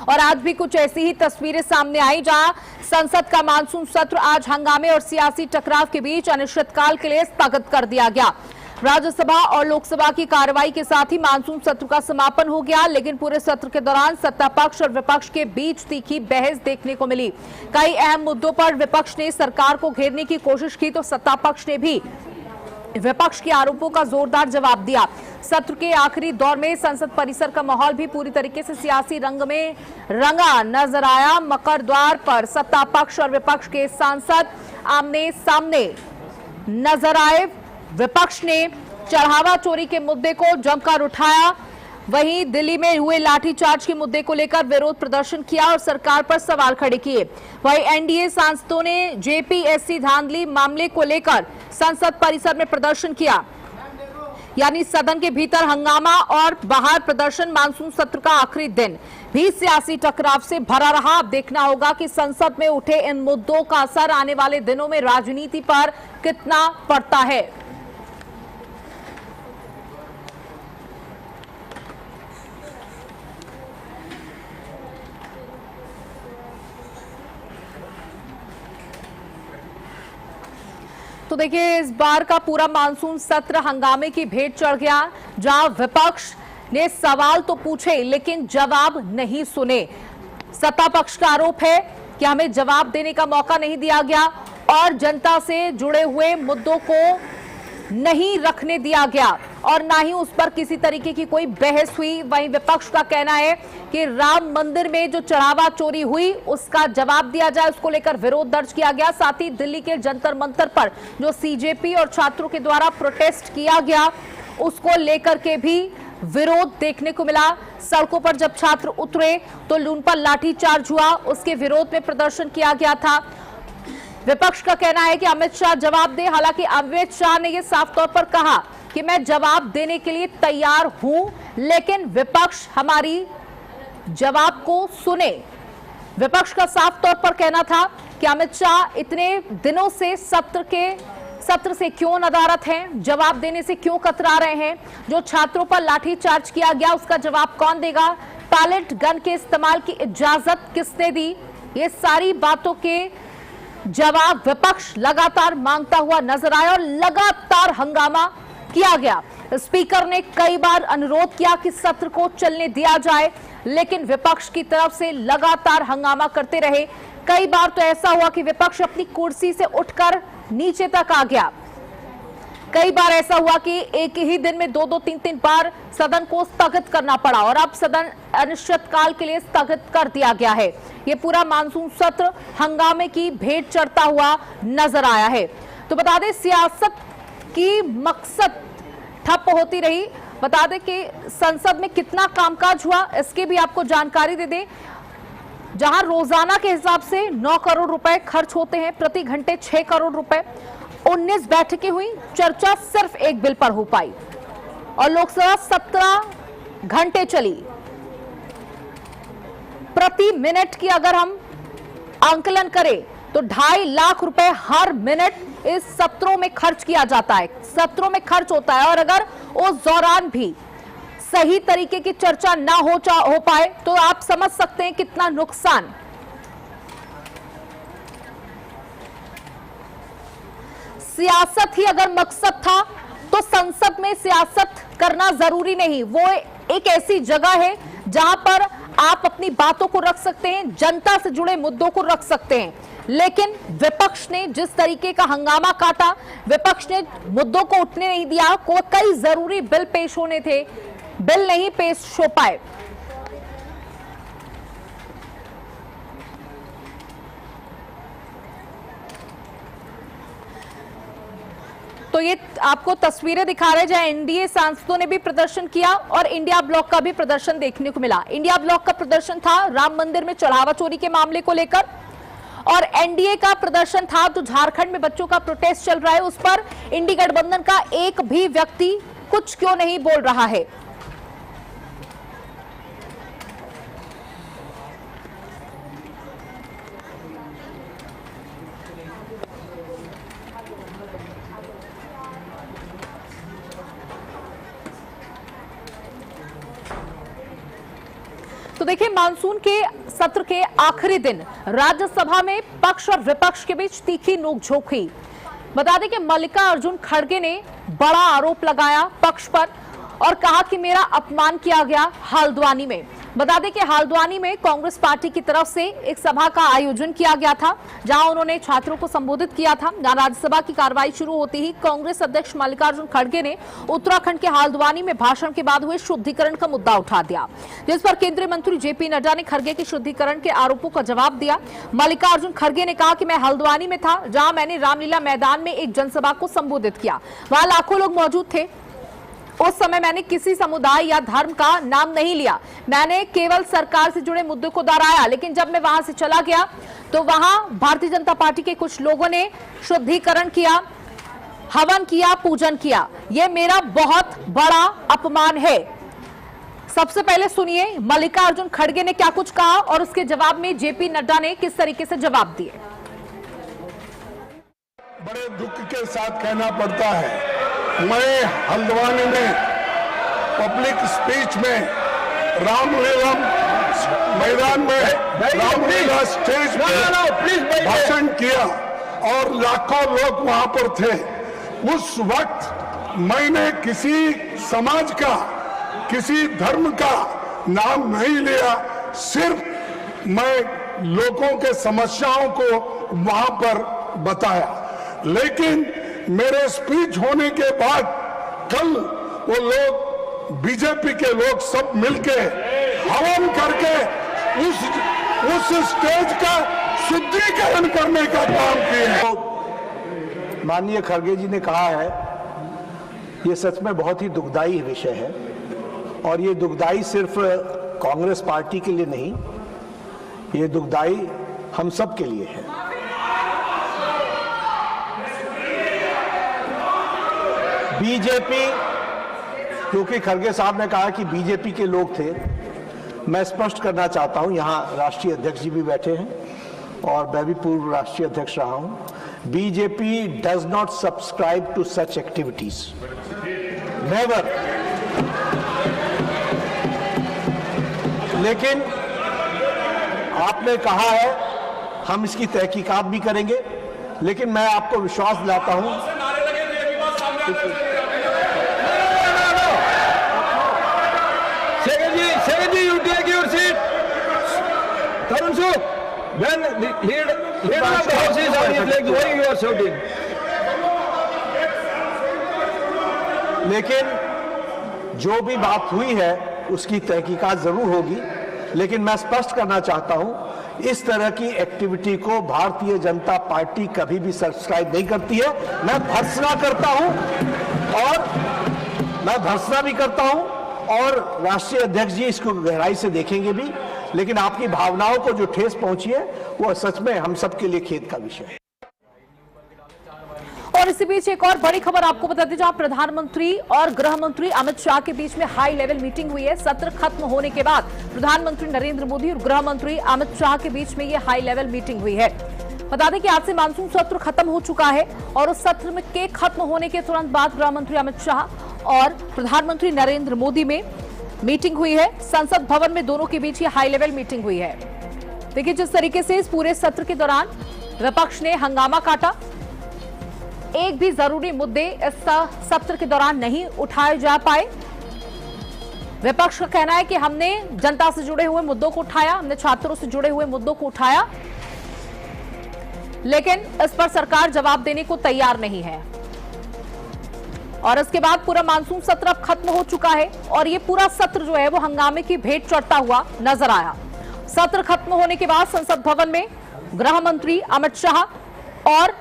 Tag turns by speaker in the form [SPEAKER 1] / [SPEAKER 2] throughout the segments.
[SPEAKER 1] और आज भी कुछ ऐसी ही तस्वीरें सामने आई, जहां संसद का मानसून सत्र आज हंगामे और सियासी टकराव के बीच अनिश्चितकाल के लिए स्थगित कर दिया गया। राज्यसभा और लोकसभा की कार्रवाई के साथ ही मानसून सत्र का समापन हो गया, लेकिन पूरे सत्र के दौरान सत्ता पक्ष और विपक्ष के बीच तीखी बहस देखने को मिली। कई अहम मुद्दों पर विपक्ष ने सरकार को घेरने की कोशिश की तो सत्ता पक्ष ने भी विपक्ष के आरोपों का जोरदार जवाब दिया। सत्र के आखिरी दौर में संसद परिसर का माहौल भी पूरी तरीके से सियासी रंग में रंगा नजर आया। मकर द्वार पर सत्ता पक्ष और विपक्ष के सांसद आमने सामने नजर आए। विपक्ष ने चढ़ावा चोरी के मुद्दे को जमकर उठाया, वहीं दिल्ली में हुए लाठीचार्ज के मुद्दे को लेकर विरोध प्रदर्शन किया और सरकार पर सवाल खड़े किए। वहीं एनडीए सांसदों ने जेपीएससी धांधली मामले को लेकर संसद परिसर में प्रदर्शन किया, यानी सदन के भीतर हंगामा और बाहर प्रदर्शन। मानसून सत्र का आखिरी दिन भी सियासी टकराव से भरा रहा। अब देखना होगा कि संसद में उठे इन मुद्दों का असर आने वाले दिनों में राजनीति पर कितना पड़ता है। तो देखिए, इस बार का पूरा मानसून सत्र हंगामे की भेंट चढ़ गया, जहां विपक्ष ने सवाल तो पूछे लेकिन जवाब नहीं सुने। सत्ता पक्ष का आरोप है कि हमें जवाब देने का मौका नहीं दिया गया और जनता से जुड़े हुए मुद्दों को नहीं रखने दिया गया और ना ही उस पर किसी तरीके की कोई बहस हुई। वहीं विपक्ष का कहना है कि राम मंदिर में जो चढ़ावा चोरी हुई उसका जवाब दिया जाए, उसको लेकर विरोध दर्ज किया गया। साथ ही दिल्ली के जंतर मंतर पर जो सीजेपी और छात्रों के द्वारा प्रोटेस्ट किया गया उसको लेकर के भी विरोध देखने को मिला। सड़कों पर जब छात्र उतरे तो उन पर लाठीचार्ज हुआ, उसके विरोध में प्रदर्शन किया गया था। विपक्ष का कहना है कि अमित शाह जवाब दे, हालांकि अमित शाह ने यह साफ तौर पर कहा कि मैं जवाब देने के लिए तैयार हूं, लेकिन विपक्ष हमारी जवाब को सुने। विपक्ष का साफ तौर पर कहना था कि अमित शाह इतने दिनों से सत्र से क्यों नदारद हैं, जवाब देने से क्यों कतरा रहे हैं। जो छात्रों पर लाठीचार्ज किया गया उसका जवाब कौन देगा, पैलेट गन के इस्तेमाल की इजाजत किसने दी, ये सारी बातों के जवाब विपक्ष लगातार मांगता हुआ नजर आया और लगातार हंगामा किया गया। स्पीकर ने कई बार अनुरोध किया कि सत्र को चलने दिया जाए, लेकिन विपक्ष की तरफ से लगातार हंगामा करते रहे। कई बार तो ऐसा हुआ कि विपक्ष अपनी कुर्सी से उठकर नीचे तक आ गया। कई बार ऐसा हुआ कि एक ही दिन में 2-2, 3-3 बार सदन को स्थगित करना पड़ा और अब सदन अनिश्चितकाल के लिए स्थगित कर दिया गया है। ये पूरा मानसून सत्र हंगामे की भेंट चढ़ता हुआ नजर आया है। तो बता दें, सियासत की मकसद ठप होती रही। बता दें कि संसद में कितना कामकाज हुआ इसकी भी आपको जानकारी दे दें। जहां रोजाना के हिसाब से 9 करोड़ रुपए खर्च होते हैं, प्रति घंटे 6 करोड़ रुपए। 19 बैठकें हुई, चर्चा सिर्फ एक बिल पर हो पाई और लोकसभा 17 घंटे चली। प्रति मिनट की अगर हम आंकलन करें तो 2.5 लाख रुपए हर मिनट इस सत्रों में खर्च किया जाता है, सत्रों में खर्च होता है। और अगर उस दौरान भी सही तरीके की चर्चा ना हो पाए तो आप समझ सकते हैं कितना नुकसान। सियासत ही अगर मकसद था तो संसद में सियासत करना जरूरी नहीं। वो एक ऐसी जगह है जहां पर आप अपनी बातों को रख सकते हैं, जनता से जुड़े मुद्दों को रख सकते हैं। लेकिन विपक्ष ने जिस तरीके का हंगामा काटा, विपक्ष ने मुद्दों को उठने नहीं दिया। कई जरूरी बिल पेश होने थे, बिल नहीं पेश हो पाए। तो ये आपको तस्वीरें दिखा रहे हैं जहां एनडीए सांसदों ने भी प्रदर्शन किया और इंडिया ब्लॉक का भी प्रदर्शन देखने को मिला। इंडिया ब्लॉक का प्रदर्शन था राम मंदिर में चढ़ावा चोरी के मामले को लेकर और एनडीए का प्रदर्शन था जो झारखंड में बच्चों का प्रोटेस्ट चल रहा है उस पर इंडी गठबंधन का एक भी व्यक्ति कुछ क्यों नहीं बोल रहा है। तो तो देखिए, मानसून के सत्र के आखिरी दिन राज्यसभा में पक्ष और विपक्ष के बीच तीखी नोकझोंक हुई। बता दें कि मल्लिकार्जुन खड़गे ने बड़ा आरोप लगाया पक्ष पर और कहा कि मेरा अपमान किया गया हल्द्वानी में। बता दें कि हल्द्वानी में कांग्रेस पार्टी की तरफ से एक सभा का आयोजन किया गया था, जहां उन्होंने छात्रों को संबोधित किया था। राज्यसभा की कार्रवाई शुरू होते ही कांग्रेस अध्यक्ष मल्लिकार्जुन खड़गे ने उत्तराखंड के हल्द्वानी में भाषण के बाद हुए शुद्धिकरण का मुद्दा उठा दिया, जिस पर केंद्रीय मंत्री जेपी नड्डा ने खड़गे के शुद्धिकरण के आरोपों का जवाब दिया। मल्लिकार्जुन खड़गे ने कहा कि मैं हल्द्वानी में था, जहां मैंने रामलीला मैदान में एक जनसभा को संबोधित किया। वहां लाखों लोग मौजूद थे। उस समय मैंने किसी समुदाय या धर्म का नाम नहीं लिया, मैंने केवल सरकार से जुड़े मुद्दों को दोहराया। लेकिन जब मैं वहां से चला गया तो वहां भारतीय जनता पार्टी के कुछ लोगों ने शुद्धिकरण किया, हवन किया, पूजन किया। यह मेरा बहुत बड़ा अपमान है। सबसे पहले सुनिए मल्लिकार्जुन खड़गे ने क्या कुछ कहा और उसके जवाब में जेपी नड्डा ने किस तरीके से जवाब दिए।
[SPEAKER 2] बड़े दुख के साथ कहना पड़ता है, मैं हल्द्वानी में पब्लिक स्पीच में रामलीला मैदान में रामलीला स्टेज पर भाषण किया और लाखों लोग वहां पर थे। उस वक्त मैंने किसी समाज का, किसी धर्म का नाम नहीं लिया, सिर्फ मैं लोगों के समस्याओं को वहां पर बताया। लेकिन मेरे स्पीच होने के बाद कल वो लोग, बीजेपी के लोग सब मिलके हवन करके उस स्टेज का शुद्धिकरण करने का काम किए।
[SPEAKER 3] माननीय खड़गे जी ने कहा है, ये सच में बहुत ही दुखदाई विषय है और ये दुखदाई सिर्फ कांग्रेस पार्टी के लिए नहीं, ये दुखदाई हम सब के लिए है। बीजेपी, क्योंकि खड़गे साहब ने कहा कि बीजेपी के लोग थे, मैं स्पष्ट करना चाहता हूं, यहां राष्ट्रीय अध्यक्ष जी भी बैठे हैं और मैं भी पूर्व राष्ट्रीय अध्यक्ष रहा हूं। BJP does not subscribe to such activities, never. लेकिन आपने कहा है हम इसकी तहकीकात भी करेंगे, लेकिन मैं आपको विश्वास दिलाता हूं
[SPEAKER 4] Secretary, you take your seat. Tarun Suk, when leader of the house is on his legs, why you are shouting?
[SPEAKER 3] लेकिन जो भी बात हुई है उसकी तहकीकात जरूर होगी, लेकिन मैं स्पष्ट करना चाहता हूं, इस तरह की एक्टिविटी को भारतीय जनता पार्टी कभी भी सब्सक्राइब नहीं करती है। मैं भर्त्सना करता हूं और मैं भर्त्सना भी करता हूं और राष्ट्रीय अध्यक्ष जी इसको गहराई से देखेंगे भी, लेकिन आपकी भावनाओं को जो ठेस पहुंची है वो सच में हम सबके लिए खेद का विषय है।
[SPEAKER 1] और इसी बीच एक और बड़ी खबर आपको बता दें, जहां प्रधानमंत्री और गृह मंत्री अमित शाह के बीच में हाई लेवल मीटिंग हुई है। सत्र खत्म होने के बाद प्रधानमंत्री नरेंद्र मोदी और गृह मंत्री अमित शाह के बीच में यह हाई लेवल मीटिंग हुई है। बता दें कि आज से मानसून सत्र खत्म हो चुका है और उस सत्र में के खत्म होने के तुरंत बाद गृह मंत्री अमित शाह और प्रधानमंत्री नरेंद्र मोदी में मीटिंग हुई है। संसद भवन में दोनों के बीच ये हाई लेवल मीटिंग हुई है। देखिए, जिस तरीके से इस पूरे सत्र के दौरान विपक्ष ने हंगामा काटा, एक भी जरूरी मुद्दे इस सत्र के दौरान नहीं उठाए जा पाए। विपक्ष का कहना है कि हमने जनता से जुड़े हुए मुद्दों को उठाया, हमने छात्रों से जुड़े हुए मुद्दों को उठाया, लेकिन इस पर सरकार जवाब देने को तैयार नहीं है। और इसके बाद पूरा मानसून सत्र अब खत्म हो चुका है और ये पूरा सत्र जो है वो हंगामे की भेंट चढ़ता हुआ नजर आया। सत्र खत्म होने के बाद संसद भवन में गृह मंत्री अमित शाह और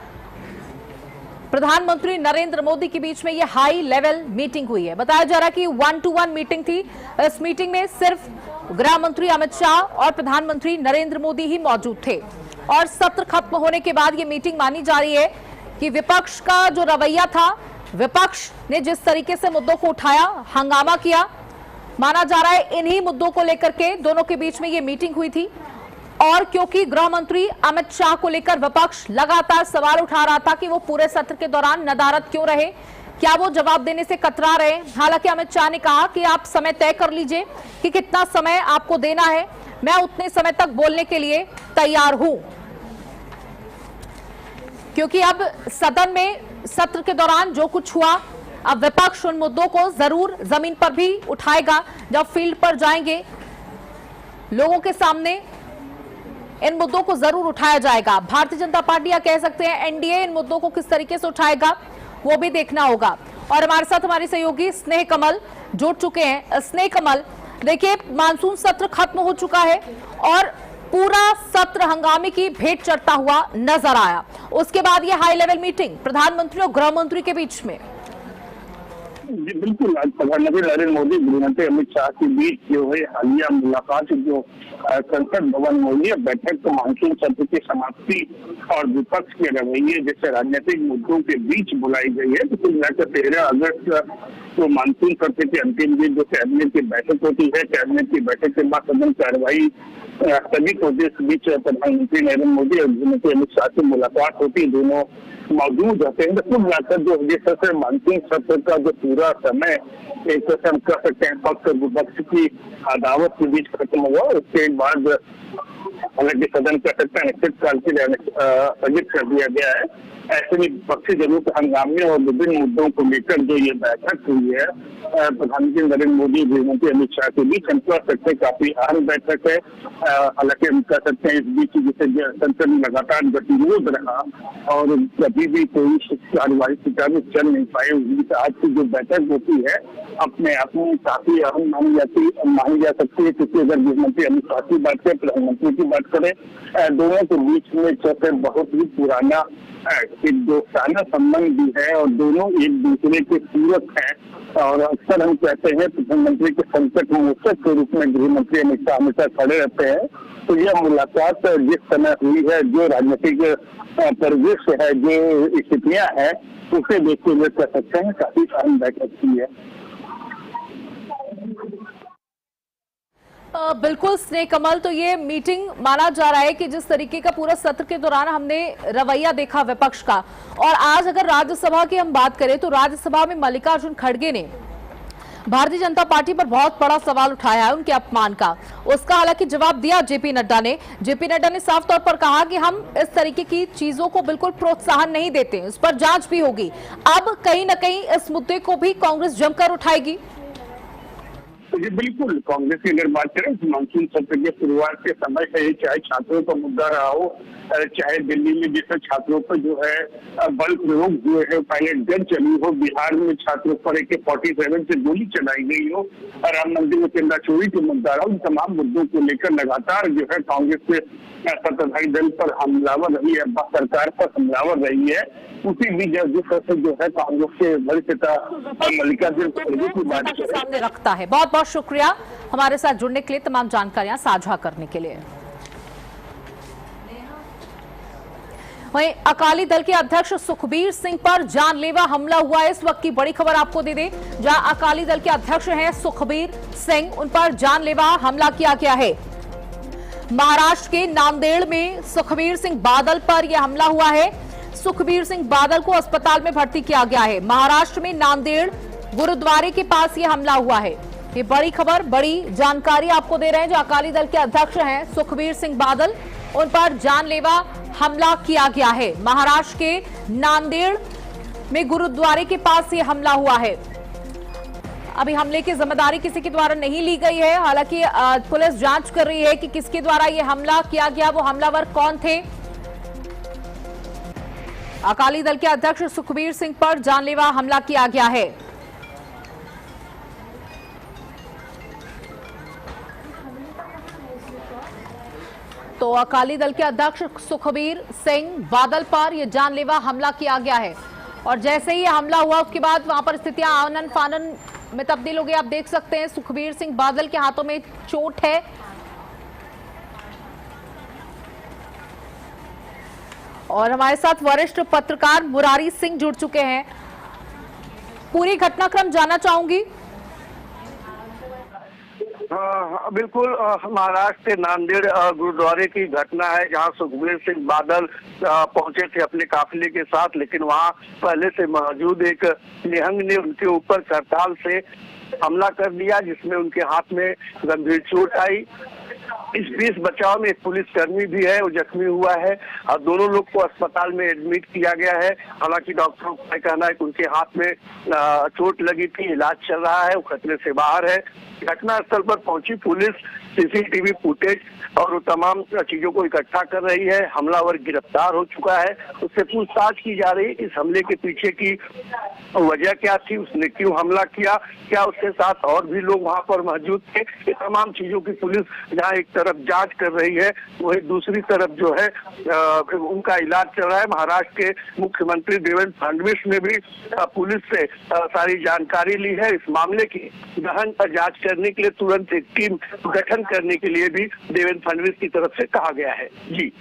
[SPEAKER 1] प्रधानमंत्री नरेंद्र मोदी के बीच में यह हाई लेवल मीटिंग हुई है। बताया जा रहा है कि 1-to-1 मीटिंग थी। इस मीटिंग में सिर्फ गृह मंत्री अमित शाह और प्रधानमंत्री नरेंद्र मोदी ही मौजूद थे और सत्र खत्म होने के बाद यह मीटिंग मानी जा रही है कि विपक्ष का जो रवैया था, विपक्ष ने जिस तरीके से मुद्दों को उठाया, हंगामा किया, माना जा रहा है इन्हीं मुद्दों को लेकर के दोनों के बीच में यह मीटिंग हुई थी। और क्योंकि गृह मंत्री अमित शाह को लेकर विपक्ष लगातार सवाल उठा रहा था कि वो पूरे सत्र के दौरान नदारद क्यों रहे, क्या वो जवाब देने से कतरा रहे? हालांकि अमित शाह ने कहा कि आप समय तय कर लीजिए कि कितना समय आपको देना है, मैं उतने समय तक बोलने के लिए तैयार हूं, क्योंकि अब सदन में सत्र के दौरान जो कुछ हुआ, अब विपक्ष उन मुद्दों को जरूर जमीन पर भी उठाएगा। जब फील्ड पर जाएंगे लोगों के सामने इन मुद्दों को जरूर उठाया जाएगा। भारतीय जनता पार्टी या कह सकते हैं एनडीए इन मुद्दों को किस तरीके से उठाएगा वो भी देखना होगा। और हमारे साथ हमारी सहयोगी स्नेह कमल जुड़ चुके हैं। स्नेह कमल, देखिए मानसून सत्र खत्म हो चुका है और पूरा सत्र हंगामे की भेंट चढ़ता हुआ नजर आया। उसके बाद ये हाई लेवल मीटिंग प्रधानमंत्री और गृह मंत्री के बीच में।
[SPEAKER 5] जी बिल्कुल, आज प्रधानमंत्री नरेंद्र मोदी गृहमंत्री अमित शाह के बीच जो है हालिया मुलाकात जो संसद भवन में हुई है, बैठक तो मानसून सत्र की समाप्ति और विपक्ष के रवैये जैसे राजनीतिक मुद्दों के बीच बुलाई गई है। तो कुल मिलाकर 13 अगस्त को मानसून सत्र के अंतिम दिन जो कैबिनेट की बैठक होती है, कैबिनेट की बैठक के बाद सदन कार्यवाही स्थगित होती है। इस बीच प्रधानमंत्री नरेंद्र मोदी और गृहमंत्री अमित शाह की मुलाकात होती है, दोनों मौजूद होते हैं। तो कुल मिलाकर जो जिस तरह से मानसून सत्र का जो पूरा समय एक तरह हम कह सकते हैं पक्ष और विपक्ष की अदावत के बीच खत्म हुआ, उसके बाद हालांकि सदन कह सकते हैं अनिश्चितकाल के लिए स्थगित कर दिया गया है। ऐसे में पक्षी जरूर हंगामे और विभिन्न मुद्दों को लेकर जो ये बैठक हुई है प्रधानमंत्री नरेंद्र मोदी गृहमंत्री अमित शाह के बीच, हम कह सकते हैं काफी अहम बैठक है। हालांकि हम कह सकते हैं इस बीच जिसे संसद में लगातार गतिरोध रहा और कभी भी कोई कार्यवाही सुचारू चल नहीं पाए, उस बीच आज की जो बैठक होती है अपने आप में काफी अहम मानी जा सकती है। क्योंकि अगर गृहमंत्री अमित शाह की बात करें, प्रधानमंत्री की बात करें, दोनों के बीच में चौथे बहुत ही पुराना एक दोस्ताना संबंध भी है और दोनों एक दूसरे के पूरक हैं। और अक्सर हम कहते हैं प्रधानमंत्री के संकट मोचक के रूप में गृहमंत्री अमित शाह हमेशा खड़े रहते हैं। तो यह मुलाकात जिस समय हुई है, जो राजनीतिक परिवेश है, जो स्थितियां हैं, उसे देखते हुए कह सकते हैं काफी अहम बैठक की है।
[SPEAKER 1] बिल्कुल स्नेह कमल, तो ये मीटिंग माना जा रहा है कि जिस तरीके का पूरा सत्र के दौरान हमने रवैया देखा विपक्ष का, और आज अगर राज्यसभा की हम बात करें तो राज्यसभा में मल्लिकार्जुन खड़गे ने भारतीय जनता पार्टी पर बहुत बड़ा सवाल उठाया है उनके अपमान का। उसका हालांकि जवाब दिया जेपी नड्डा ने। जेपी नड्डा ने साफ तौर पर कहा कि हम इस तरीके की चीजों को बिल्कुल प्रोत्साहन नहीं देते, इस पर जांच भी होगी। अब कहीं न कहीं इस मुद्दे को भी कांग्रेस जमकर उठाएगी।
[SPEAKER 5] जी बिल्कुल, कांग्रेस की अगर बात करें तो मानसून सत्र के शुरुआत के समय से चाहे छात्रों का मुद्दा रहा हो, चाहे दिल्ली में जैसे छात्रों पर जो है बल प्रयोग हुए है, पायलट गन चली हो, बिहार में छात्रों पर AK-47 से गोली चलाई गई हो, राम मंदिर में चंदा चोरी के मुद्दा रहा, उन तमाम मुद्दों को लेकर लगातार जो है कांग्रेस सत्ताधारी दल पर हमलावर रही है, सरकार पर हमलावर रही है। उसी बीच जिस तरह से जो है कांग्रेस के वरिष्ठ नेता मल्लिकार्जुन खड़गे की बात
[SPEAKER 1] सामने रखता है। बहुत बहुत शुक्रिया हमारे साथ जुड़ने के लिए, तमाम जानकारियां साझा करने के लिए। वहीं अकाली दल के अध्यक्ष सुखबीर सिंह पर जानलेवा हमला हुआ है। इस वक्त की बड़ी खबर आपको दे दें, जहां अकाली दल के अध्यक्ष हैं सुखबीर सिंह, उन पर जानलेवा हमला किया गया है। महाराष्ट्र के नांदेड़ में सुखबीर सिंह बादल पर यह हमला हुआ है। सुखबीर सिंह बादल को अस्पताल में भर्ती किया गया है। महाराष्ट्र में नांदेड़ गुरुद्वारे के पास यह हमला हुआ है। ये बड़ी खबर, बड़ी जानकारी आपको दे रहे हैं। जो अकाली दल के अध्यक्ष हैं सुखबीर सिंह बादल, उन पर जानलेवा हमला किया गया है। महाराष्ट्र के नांदेड़ में गुरुद्वारे के पास ये हमला हुआ है। अभी हमले की जिम्मेदारी किसी के द्वारा नहीं ली गई है। हालांकि पुलिस जांच कर रही है कि किसके द्वारा ये हमला किया गया, वो हमलावर कौन थे। अकाली दल के अध्यक्ष सुखबीर सिंह पर जानलेवा हमला किया गया है। तो अकाली दल के अध्यक्ष सुखबीर सिंह बादल पर यह जानलेवा हमला किया गया है। और जैसे ही हमला हुआ उसके बाद वहां पर स्थितियां आनन फानन में तब्दील हो गई। आप देख सकते हैं सुखबीर सिंह बादल के हाथों में चोट है। और हमारे साथ वरिष्ठ पत्रकार मुरारी सिंह जुड़ चुके हैं। पूरी घटनाक्रम जानना चाहूंगी।
[SPEAKER 5] बिल्कुल महाराष्ट्र के नांदेड़ गुरुद्वारे की घटना है, जहां सुखबीर सिंह बादल पहुंचे थे अपने काफिले के साथ, लेकिन वहां पहले से मौजूद एक निहंग ने उनके ऊपर करताल से हमला कर दिया, जिसमें उनके हाथ में गंभीर चोट आई। इस बीच बचाव में एक पुलिसकर्मी भी है, वो जख्मी हुआ है और दोनों लोग को अस्पताल में एडमिट किया गया है। हालांकि डॉक्टरों का कहना है कि उनके हाथ में चोट लगी थी, इलाज चल रहा है, वो खतरे से बाहर है। घटनास्थल पर पहुंची पुलिस सीसीटीवी फुटेज और वो तमाम चीजों को इकट्ठा कर रही है। हमलावर गिरफ्तार हो चुका है, उससे पूछताछ की जा रही है। इस हमले के पीछे की वजह क्या थी, उसने क्यों हमला किया, क्या उसके साथ और भी लोग वहां पर मौजूद थे, ये तमाम चीजों की पुलिस जहां एक तरफ जांच कर रही है, वही दूसरी तरफ जो है उनका इलाज चल रहा है। महाराष्ट्र के मुख्यमंत्री देवेंद्र फडणवीस ने भी पुलिस से सारी जानकारी ली है। इस मामले की गहन जांच करने के लिए तुरंत एक टीम गठन करने के लिए भी देवेंद्र फडणवीस की तरफ से कहा गया है। जी,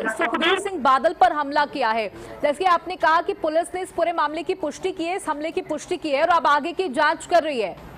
[SPEAKER 1] सुखबीर सिंह बादल पर हमला किया है, जैसे आपने कहा कि पुलिस ने इस पूरे मामले की पुष्टि की है, इस हमले की पुष्टि की है और अब आगे की जांच कर रही है।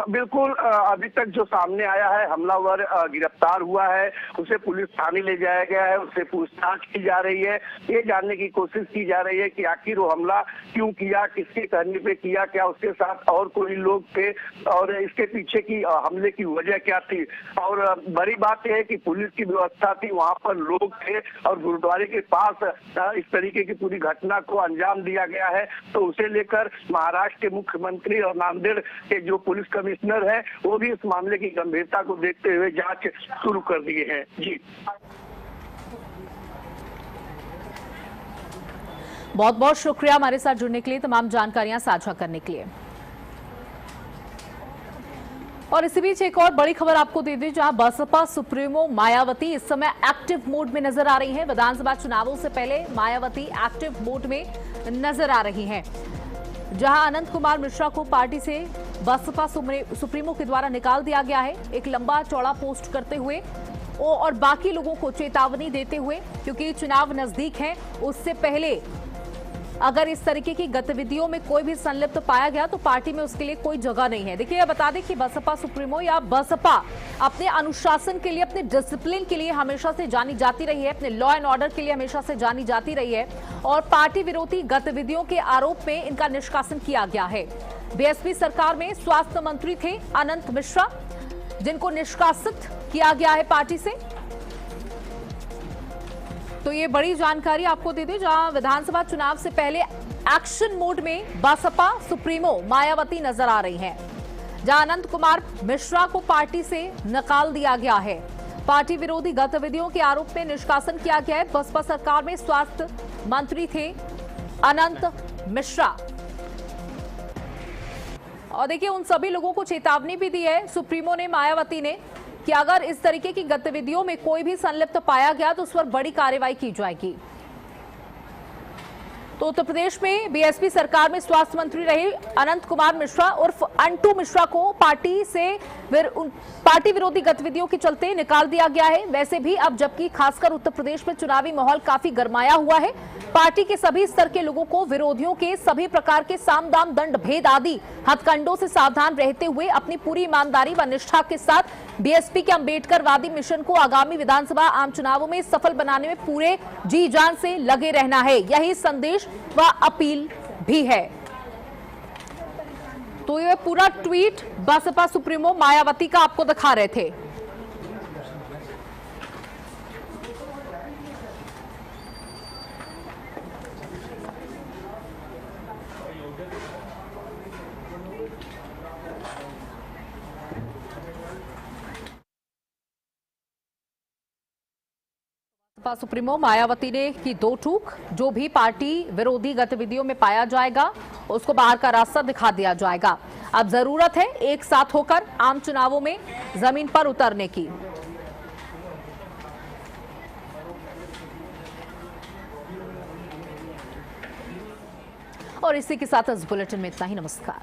[SPEAKER 5] बिल्कुल, अभी तक जो सामने आया है, हमलावर गिरफ्तार हुआ है, उसे पुलिस थाने ले जाया गया है, उससे पूछताछ की जा रही है। ये जानने की कोशिश की जा रही है कि आखिर वो हमला क्यों किया, किसके कहने पे किया, क्या उसके साथ और कोई लोग थे और इसके पीछे की हमले की वजह क्या थी। और बड़ी बात यह है कि पुलिस की व्यवस्था थी, वहां पर लोग थे और गुरुद्वारे के पास इस तरीके की पूरी घटना को अंजाम दिया गया है। तो उसे लेकर महाराष्ट्र के मुख्यमंत्री और नांदेड़ के जो पुलिस कमिश्नर है, वो भी इस मामले की गंभीरता को देखते हुए जांच शुरू कर दिए हैं। जी,
[SPEAKER 1] बहुत बहुत शुक्रिया हमारे साथ जुड़ने के लिए, तमाम जानकारियां साझा करने के लिए। और इसी बीच एक और बड़ी खबर आपको दे दें, जहां बसपा सुप्रीमो मायावती इस समय एक्टिव मोड में नजर आ रही हैं। विधानसभा चुनावों से पहले मायावती एक्टिव मोड में नजर आ रही हैं, जहां अनंत कुमार मिश्रा को पार्टी से बसपा सुप्रीमो के द्वारा निकाल दिया गया है, एक लंबा चौड़ा पोस्ट करते हुए और बाकी लोगों को चेतावनी देते हुए, क्योंकि चुनाव नजदीक है, उससे पहले अगर इस तरीके की गतिविधियों में कोई भी संलिप्त पाया गया तो पार्टी में उसके लिए कोई जगह नहीं है। देखिए, बता दें कि बसपा सुप्रीमो या बसपा अपने अनुशासन के लिए, अपने डिसिप्लिन के लिए हमेशा से जानी जाती रही है, अपने लॉ एंड ऑर्डर के लिए हमेशा से जानी जाती रही है और पार्टी विरोधी गतिविधियों के आरोप में इनका निष्कासन किया गया है। बीएसपी सरकार में स्वास्थ्य मंत्री थे अनंत मिश्रा, जिनको निष्कासित किया गया है पार्टी से। तो ये बड़ी जानकारी आपको दे दें, जहां विधानसभा चुनाव से पहले एक्शन मोड में बसपा सुप्रीमो मायावती नजर आ रही हैं, जहां अनंत कुमार मिश्रा को पार्टी से निकाल दिया गया है। पार्टी विरोधी गतिविधियों के आरोप में निष्कासन किया गया है। बसपा सरकार में स्वास्थ्य मंत्री थे अनंत मिश्रा। और देखिए, उन सभी लोगों को चेतावनी भी दी है सुप्रीमो ने, मायावती ने, कि अगर इस तरीके की गतिविधियों में कोई भी संलिप्त पाया गया तो उस पर बड़ी कार्रवाई की जाएगी। तो उत्तर प्रदेश में बीएसपी सरकार में स्वास्थ्य मंत्री रहे अनंत कुमार मिश्रा उर्फ अंटू मिश्रा को पार्टी विरोधी गतिविधियों के चलते निकाल दिया गया है। वैसे भी अब जबकि खासकर उत्तर प्रदेश में चुनावी माहौल काफी गरमाया हुआ है, पार्टी के सभी स्तर के लोगों को विरोधियों के सभी प्रकार के साम दाम दंड भेद आदि हथकंडों से सावधान रहते हुए अपनी पूरी ईमानदारी व निष्ठा के साथ बीएसपी के अंबेडकरवादी मिशन को आगामी विधानसभा आम चुनावों में सफल बनाने में पूरे जी जान से लगे रहना है, यही संदेश व अपील भी है। तो ये पूरा ट्वीट बसपा सुप्रीमो मायावती का आपको दिखा रहे थे। बसपा सुप्रीमो मायावती ने की दो टूक, जो भी पार्टी विरोधी गतिविधियों में पाया जाएगा उसको बाहर का रास्ता दिखा दिया जाएगा। अब जरूरत है एक साथ होकर आम चुनावों में जमीन पर उतरने की। और इसी के साथ इस बुलेटिन में इतना ही। नमस्कार।